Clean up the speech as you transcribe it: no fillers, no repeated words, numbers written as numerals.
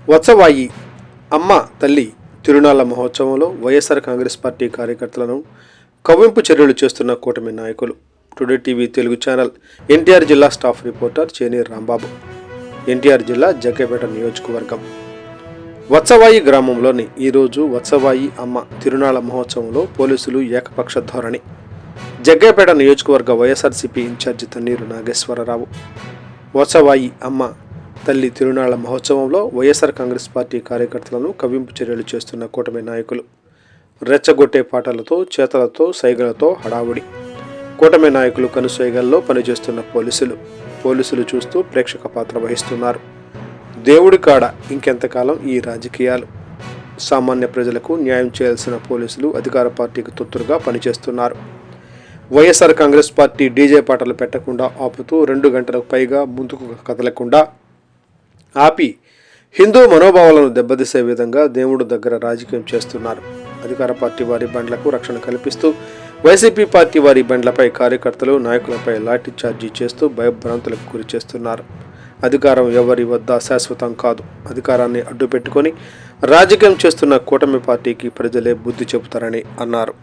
వత్సవాయి అమ్మ తల్లి తిరునాళ్ల మహోత్సవంలో వైఎస్ఆర్ కాంగ్రెస్ పార్టీ కార్యకర్తలను కవ్వింపు చర్యలు చేస్తున్న కూటమి నాయకులు. Today TV Telugu channel NTR జిల్లా స్టాఫ్ రిపోర్టర్ చేనేరు రాంబాబు. ఎన్టీఆర్ జిల్లా జగ్గైపేట నియోజకవర్గం వత్సవాయి గ్రామంలోని ఈరోజు వత్సవాయి అమ్మ తిరునాళ్ల మహోత్సవంలో పోలీసులు ఏకపక్ష ధోరణి. జగ్గైపేట నియోజకవర్గ వైఎస్ఆర్సీపీ ఇన్ఛార్జి తన్నీరు నాగేశ్వరరావు. వత్సవాయి అమ్మ తల్లి తిరునాళ్ల మహోత్సవంలో వైఎస్ఆర్ కాంగ్రెస్ పార్టీ కార్యకర్తలను కవ్వింపు చర్యలు చేస్తున్న కూటమి నాయకులు. రెచ్చగొట్టే పాటలతో, చేతలతో, సైగలతో హడావుడి. కూటమి నాయకులు కనుసైగల్లో పనిచేస్తున్న పోలీసులు చూస్తూ ప్రేక్షక పాత్ర వహిస్తున్నారు. దేవుడి కాడ ఇంకెంతకాలం ఈ రాజకీయాలు? సామాన్య ప్రజలకు న్యాయం చేయాల్సిన పోలీసులు అధికార పార్టీకి తొత్తురుగా పనిచేస్తున్నారు. వైఎస్ఆర్ కాంగ్రెస్ పార్టీ డీజే పాటలు పెట్టకుండా ఆపుతూ 2 గంటలకు పైగా ముందుకు కదలకుండా ఆపి హిందూ మనోభావాలను దెబ్బతీసే విధంగా దేవుడు దగ్గర రాజకీయం చేస్తున్నారు. అధికార పార్టీ వారి బండ్లకు రక్షణ కల్పిస్తూ వైసీపీ పార్టీ వారి బండ్లపై కార్యకర్తలు, నాయకులపై లాఠీ చార్జీ చేస్తూ భయభ్రాంతులకు గురి చేస్తున్నారు. అధికారం ఎవరి వద్ద శాశ్వతం కాదు. అధికారాన్ని అడ్డుపెట్టుకొని రాజకీయం చేస్తున్న కూటమి పార్టీకి ప్రజలే బుద్ధి చెబుతారని అన్నారు.